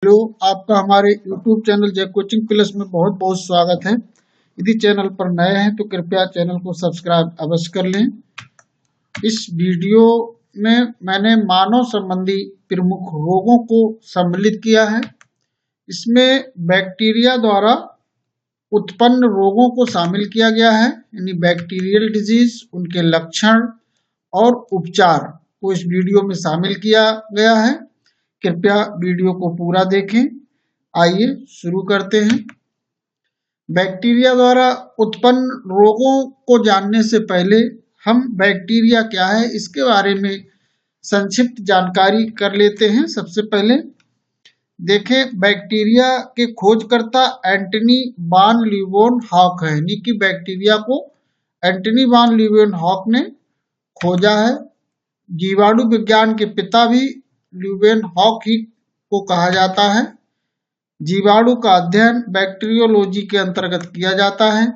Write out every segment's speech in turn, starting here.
Hello, आपका हमारे YouTube channel जय कोचिंग प्लस में बहुत बहुत स्वागत है। यदि चैनल पर नए हैं तो कृपया चैनल को सब्सक्राइब अवश्य कर लें। इस वीडियो में मैंने मानव संबंधी प्रमुख रोगों को सम्मिलित किया है। इसमें बैक्टीरिया द्वारा उत्पन्न रोगों को शामिल किया गया है, यानी बैक्टीरियल डिजीज, उनके लक्षण और उपचार को इस वीडियो में शामिल किया गया है। कृपया वीडियो को पूरा देखें। आइए शुरू करते हैं। बैक्टीरिया द्वारा उत्पन्न रोगों को जानने से पहले हम बैक्टीरिया क्या है इसके बारे में संक्षिप्त जानकारी कर लेते हैं। सबसे पहले देखें, बैक्टीरिया के खोजकर्ता एंटनी वान लीeuwenhoek है, यानी कि बैक्टीरिया को एंटनी वान लीeuwenhoek ने खोजा है। जीवाणु विज्ञान के पिता भी लीeuwenhoek ही को कहा जाता है। जीवाणु का अध्ययन बैक्टीरियोलॉजी के अंतर्गत किया जाता है।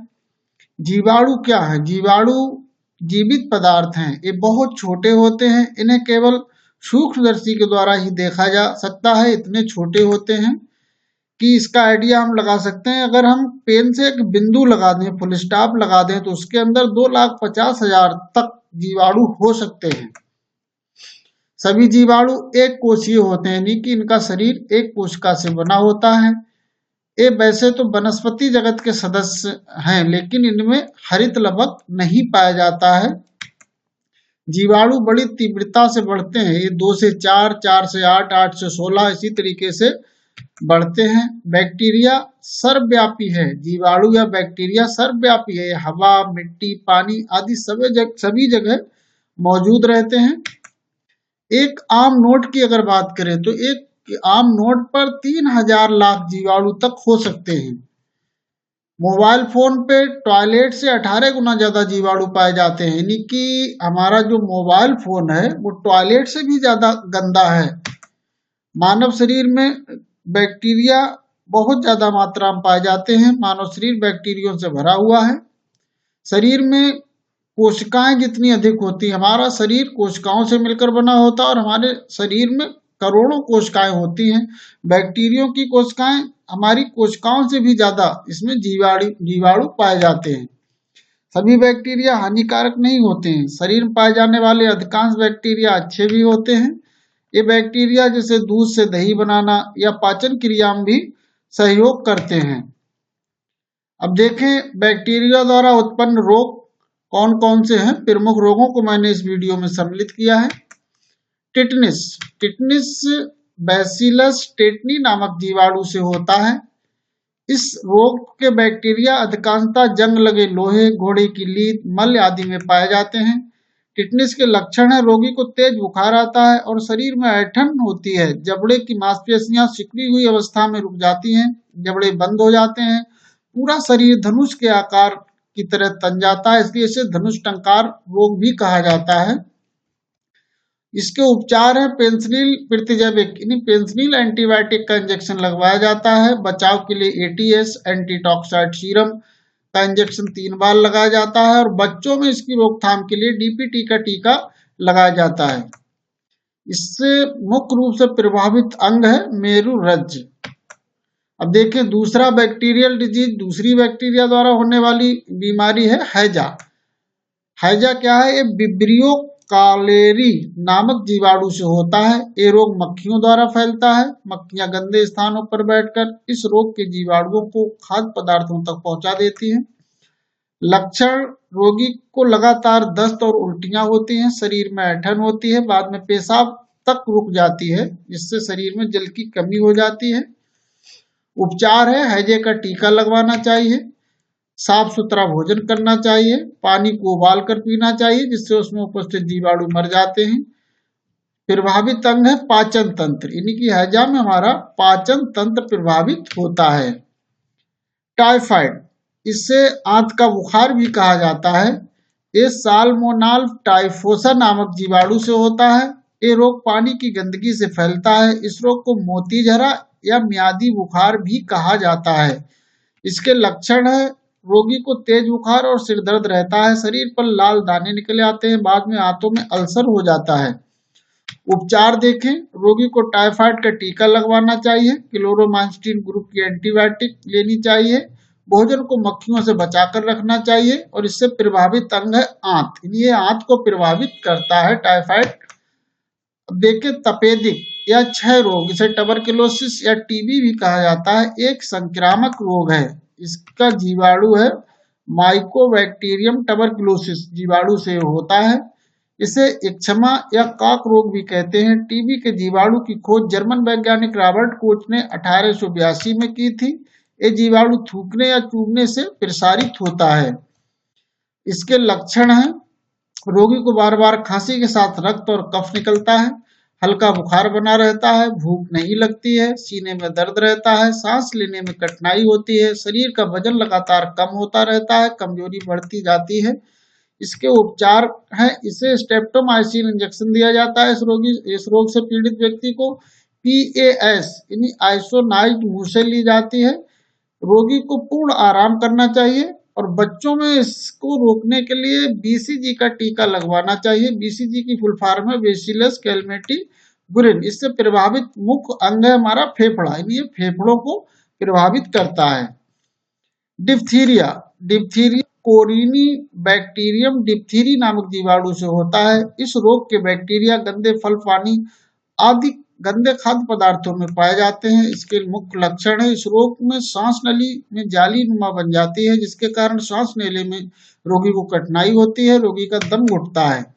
जीवाणु क्या है? जीवाणु जीवित पदार्थ हैं। ये बहुत छोटे होते हैं, इन्हें केवल सूक्ष्मदर्शी के द्वारा ही देखा जा सकता है। इतने छोटे होते हैं कि इसका आइडिया हम लगा सकते हैं। अगर हम पेन से एक बिंदु लगा दें, फुल स्टॉप लगा दें, तो उसके अंदर 2,50,000 तक जीवाणु हो सकते हैं। सभी जीवाणु एक कोशीय होते हैं, यानी कि इनका शरीर एक कोशिका से बना होता है। ये वैसे तो वनस्पति जगत के सदस्य हैं, लेकिन इनमें हरित लवक नहीं पाया जाता है। जीवाणु बड़ी तीव्रता से बढ़ते हैं। ये 2 से 4, 4 से 8, 8 से 16 इसी तरीके से बढ़ते हैं। बैक्टीरिया सर्वव्यापी है। जीवाणु या बैक्टीरिया सर्वव्यापी है। हवा, मिट्टी, पानी आदि सभी जगह मौजूद रहते हैं। एक आम नोट की अगर बात करें तो एक आम नोट पर 3,000 लाख जीवाणु तक हो सकते हैं। मोबाइल फोन पे टॉयलेट से 18 गुना ज्यादा जीवाणु पाए जाते हैं, यानी कि हमारा जो मोबाइल फोन है वो टॉयलेट से भी ज्यादा गंदा है। मानव शरीर में बैक्टीरिया बहुत ज्यादा मात्रा में पाए जाते हैं। मानव शरीर बैक्टीरियों से भरा हुआ है। शरीर में कोशिकाएं जितनी अधिक होती है, हमारा शरीर कोशिकाओं से मिलकर बना होता है और हमारे शरीर में करोड़ों कोशिकाएं होती हैं। बैक्टीरियों की कोशिकाएं हमारी कोशिकाओं से भी ज्यादा इसमें जीवाणु पाए जाते हैं। सभी बैक्टीरिया हानिकारक नहीं होते हैं। शरीर में पाए जाने वाले अधिकांश बैक्टीरिया अच्छे भी होते हैं। ये बैक्टीरिया जैसे दूध से दही बनाना या पाचन क्रिया में भी सहयोग करते हैं। अब देखें, बैक्टीरिया द्वारा उत्पन्न रोग कौन कौन से हैं। प्रमुख रोगों को मैंने इस वीडियो में सम्मिलित किया है। टिटनिस। टिटनिस बैसिलस टेटनी नामक जीवाणु से होता है। इस रोग के बैक्टीरिया अधिकांशतः जंग लगे लोहे, घोड़े की लीद, मल आदि में पाए जाते हैं। टिटनिस के लक्षण है, रोगी को तेज बुखार आता है और शरीर में ऐंठन होती है। जबड़े की मांसपेशियां सिकुड़ी हुई अवस्था में रुक जाती हैं, जबड़े बंद हो जाते हैं, पूरा शरीर धनुष के आकार की तरह तन जाता है, इसलिए इसे धनुष टंकार रोग भी कहा जाता है। इसके उपचार है पेनिसिलिन प्रतिजैविक, यानी पेनिसिलिन एंटीबायोटिक का इंजेक्शन लगवाया जाता है। बचाव के लिए एटीएस एंटीटॉक्साइड सीरम का इंजेक्शन 3 बार लगाया जाता है और बच्चों में इसकी रोकथाम के लिए डीपीटी का टीका लगाया जाता है। इससे मुख्य रूप से प्रभावित अंग है मेरुरज्ज। अब देखें, दूसरा बैक्टीरियल डिजीज, दूसरी बैक्टीरिया द्वारा होने वाली बीमारी है हैजा। हैजा क्या है? ये विब्रियो कालेरी नामक जीवाणु से होता है। ये रोग मक्खियों द्वारा फैलता है। मक्खियां गंदे स्थानों पर बैठकर इस रोग के जीवाणुओं को खाद्य पदार्थों तक पहुंचा देती हैं। लक्षण, रोगी को लगातार दस्त और उल्टियां होती हैं, शरीर में ऐंठन होती है, बाद में पेशाब तक रुक जाती है, जिससे शरीर में जल की कमी हो जाती है। उपचार है, हैजे का टीका लगवाना चाहिए, साफ सुथरा भोजन करना चाहिए, पानी को उबाल कर पीना चाहिए जिससे उसमें उपस्थित जीवाणु मर जाते हैं। प्रभावित अंग है पाचन तंत्र, यानी कि हैजा में हमारा पाचन तंत्र प्रभावित होता है। टाइफाइड, इससे आंत का बुखार भी कहा जाता है। ये साल्मोनेला टाइफोसा नामक जीवाणु से होता है। ये रोग पानी की गंदगी से फैलता है। इस रोग को मोतीझरा या मियादी बुखार भी कहा जाता है। इसके लक्षण है, रोगी को तेज बुखार और सिर दर्द रहता है, शरीर पर लाल दाने निकले आते हैं, बाद में आंतों में अल्सर हो जाता है। उपचार देखें, रोगी को टाइफाइड का टीका लगवाना चाहिए, क्लोरोमास्टिन ग्रुप की एंटीबायोटिक लेनी चाहिए, भोजन को मक्खियों से बचाकर रखना चाहिए और इससे प्रभावित अंग है आंत। ये आंत को प्रभावित करता है टाइफाइड। अब देखिए तपेदिक या क्षय रोग, इसे टबरकुलोसिस या टीबी भी कहा जाता है, एक संक्रामक रोग है। इसका जीवाणु है माइकोबैक्टीरियम टबरकुलोसिस, जीवाणु से होता है। इसे इक्ष्मा या काक रोग भी कहते हैं। टीबी के जीवाणु की खोज जर्मन वैज्ञानिक रॉबर्ट कोच ने 1882 में की थी। ये जीवाणु थूकने या चूमने से प्रसारित होता है। इसके लक्षण हैं, रोगी को बार बार खांसी के साथ रक्त और कफ निकलता है, हल्का बुखार बना रहता है, भूख नहीं लगती है, सीने में दर्द रहता है, सांस लेने में कठिनाई होती है, शरीर का वजन लगातार कम होता रहता है, कमजोरी बढ़ती जाती है। इसके उपचार है, इसे स्ट्रेप्टोमाइसिन इंजेक्शन दिया जाता है। इस रोग से पीड़ित व्यक्ति को PAS यानी आइसोनाइज्ड मूसे ली जाती है। रोगी को पूर्ण आराम करना चाहिए और बच्चों में इसको रोकने के लिए BCG का टीका लगवाना चाहिए। BCG की फुल फॉर्म है बेसिलस कैलमेटी-गुरिन। इससे प्रभावित मुख्य अंग है हमारा फेफड़ा, यानी ये फेफड़ों को प्रभावित करता है। डिप्थीरिया, डिप्थीरिया कोरिनी बैक्टीरियम डिप्थीरी नामक जीवाणु से होता है। इस रोग के बैक्टीरिया गंदे फल, पानी आदि गंदे खाद्य पदार्थों में पाए जाते हैं। इसके मुख्य लक्षण है, इस रोग में सांस नली में जाली नुमा बन जाती है, जिसके कारण सांस लेने में रोगी को कठिनाई होती है, रोगी का दम घुटता है।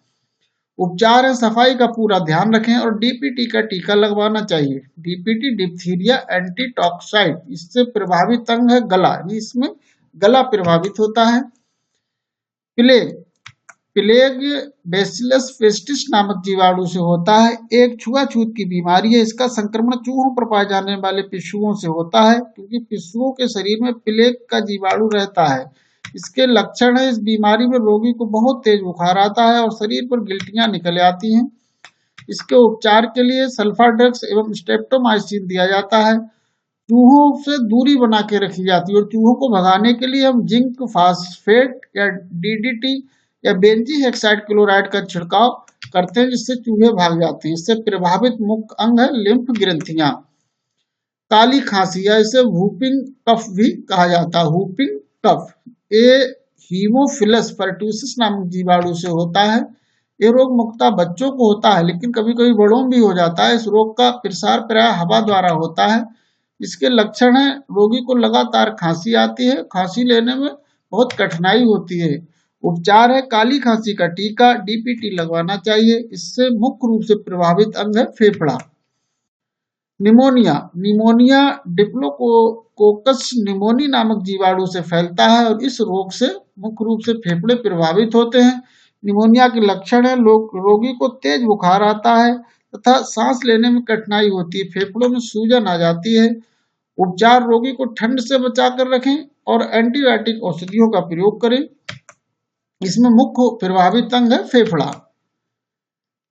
उपचार है, सफाई का पूरा ध्यान रखें और DPT का टीका लगवाना चाहिए। DPT diphtheria एंटीटॉक्साइड। इससे प्रभावित अंग है गला, यानी इसमें गला प्रभावित होता है। प्लेग, प्लेग बेसिलस फेस्टिस नामक जीवाणु से होता है, एक छुआछूत की बीमारी है। इसका संक्रमण चूहों पर पाए जाने वाले पिस्सुओं से होता है, क्योंकि पिस्सुओं के शरीर में प्लेग का जीवाणु रहता है। इसके लक्षण है, इस बीमारी में रोगी को बहुत तेज बुखार आता है और शरीर पर गिल्टियां निकल आती हैं। इसके उपचार के लिए सल्फाड्रग्स एवं स्ट्रेप्टोमाइसिन दिया जाता है। चूहों से दूरी बना के रखी जाती है और चूहों को भगाने के लिए हम जिंक फास्फेट या DDT या बेंजीहेक्साइड क्लोराइड का छिड़काव करते हैं, जिससे चूहे भाग जाते हैं। इससे प्रभावित मुख्य अंग है लिम्फ ग्रंथियां। काली खांसी या इसे वूपिंग कफ भी कहा जाता है, वूपिंग कफ। ये हीमोफिलस परट्यूसिस नामक जीवाणु से होता है। ये रोग मुख्यतः बच्चों को होता है, लेकिन कभी कभी बड़ों में भी हो जाता है। इस रोग का प्रसार प्राय हवा द्वारा होता है। इसके लक्षण है, रोगी को लगातार खांसी आती है, खांसी लेने में बहुत कठिनाई होती है। उपचार है, काली खांसी का टीका DPT लगवाना चाहिए। इससे मुख्य रूप से प्रभावित अंग है फेफड़ा। निमोनिया, निमोनिया डिप्लोकोकस निमोनी नामक जीवाणु से फैलता है और इस रोग से मुख्य रूप से फेफड़े प्रभावित होते हैं। निमोनिया के लक्षण है, रोगी को तेज बुखार आता है तथा सांस लेने में कठिनाई होती है, फेफड़ों में सूजन आ जाती है। उपचार, रोगी को ठंड से बचाकर रखें और एंटीबायोटिक औषधियों का प्रयोग करें। इसमें मुख्य प्रभावित अंग है फेफड़ा।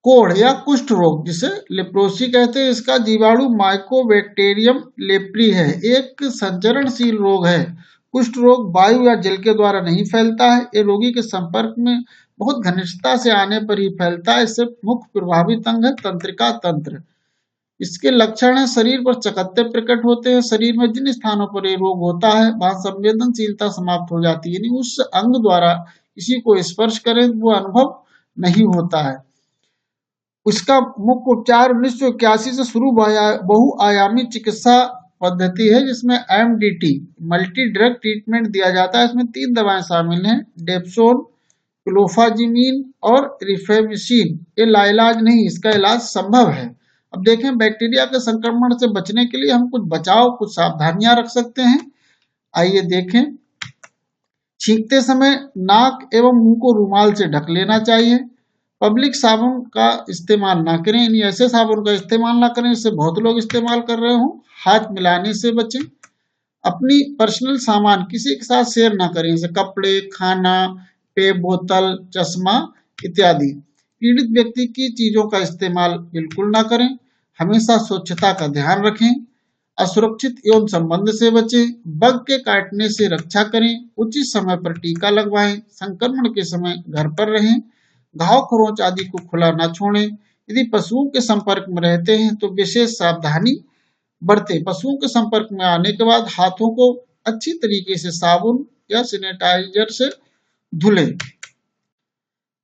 कोढ़ या कुष्ठ रोग, जिसे लेप्रोसी कहते हैं, इसका जीवाणु माइकोबैक्टीरियम लेप्री है, एक संचरणशील रोग है। कुष्ठ रोग वायु या जल के द्वारा नहीं फैलता है, ये रोगी के संपर्क में बहुत घनिष्ठता से आने पर ही फैलता है। इससे मुख्य प्रभावित अंग है तंत्रिका तंत्र। इसके लक्षण है, शरीर पर चकत्ते प्रकट होते हैं, शरीर में जिन स्थानों पर ये रोग होता है वहां संवेदनशीलता समाप्त हो जाती है, यानी उस अंग द्वारा किसी को स्पर्श करें वो अनुभव नहीं होता है। उसका मुख्य उपचार 1981 से शुरू बहुआयामी चिकित्सा पद्धति है, जिसमें MDT मल्टी ड्रग ट्रीटमेंट दिया जाता है। इसमें 3 दवाएं शामिल हैं, डेप्सोन, क्लोफाजिमीन और रिफेमिसिन। ये लाइलाज नहीं, इसका इलाज संभव है। अब देखें, बैक्टीरिया के संक्रमण से बचने के लिए हम कुछ सावधानियां रख सकते हैं। आइए देखें। छींकते समय नाक एवं मुंह को रुमाल से ढक लेना चाहिए। पब्लिक साबुन का इस्तेमाल ना करें, यानी ऐसे साबुन का इस्तेमाल ना करें जिससे बहुत लोग इस्तेमाल कर रहे हों। हाथ मिलाने से बचें। अपनी पर्सनल सामान किसी के साथ शेयर ना करें, जैसे कपड़े, खाना, पेय बोतल, चश्मा इत्यादि। पीड़ित व्यक्ति की चीजों का इस्तेमाल बिल्कुल ना करें। हमेशा स्वच्छता का ध्यान रखें। असुरक्षित यौन संबंध से बचें। बग के काटने से रक्षा करें। उचित समय पर टीका लगवाएं। संक्रमण के समय घर पर रहें। घाव खरोंच आदि को खुला न छोड़ें। यदि पशुओं के संपर्क में रहते हैं तो विशेष सावधानी बरतें। पशुओं के संपर्क में आने के बाद हाथों को अच्छी तरीके से साबुन या सैनिटाइजर से धुलें।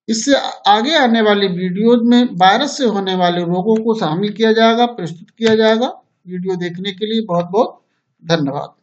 इससे आगे आने वाली वीडियोज में वायरस से होने वाले रोगों को शामिल किया जाएगा, प्रस्तुत किया जाएगा। वीडियो देखने के लिए बहुत बहुत धन्यवाद।